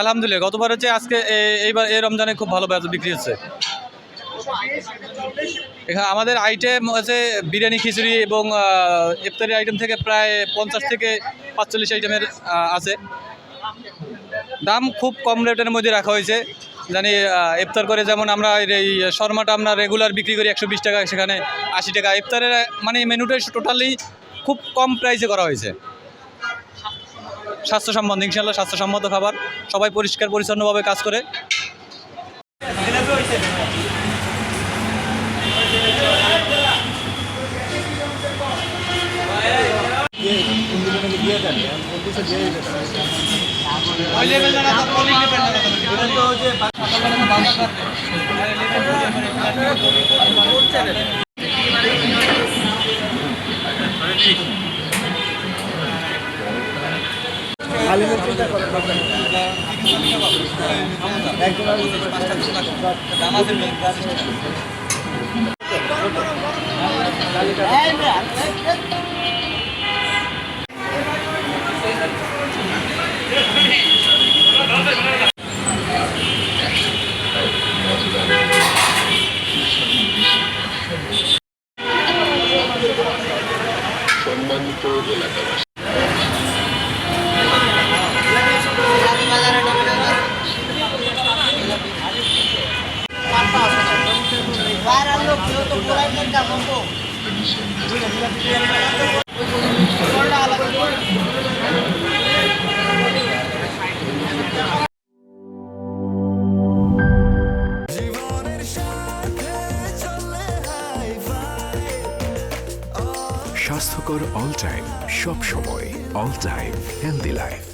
আলহামদুলিল্লাহ গতবার হচ্ছে আজকে এইবার এই রমজানে খুব ভালো বিক্রি হচ্ছে। এখানে আমাদের আইটেম হচ্ছে বিরিয়ানি, খিচুড়ি এবং ইফতারি আইটেম থেকে প্রায় 50 থেকে 45 আইটেমের আছে। দাম খুব কম রেটের মধ্যে রাখা হয়েছে। জানি ইফতার করে যেমন আমরা এই শর্মাটা আমরা রেগুলার বিক্রি করি 120 টাকা, সেখানে 80 টাকা। ইফতারের মানে মেনুটা টোটালি খুব কম প্রাইসে করা হয়েছে। স্বাস্থ্যসম্মত, ইনশাল্লাহ স্বাস্থ্যসম্মত খাবার, সবাই পরিষ্কার পরিচ্ছন্নভাবে কাজ করে। সম্মানিত এলাকাবাসী, স্বাস্থ্যকর অল টাইম, সব সময় অল টাইম হেলদি লাইফ।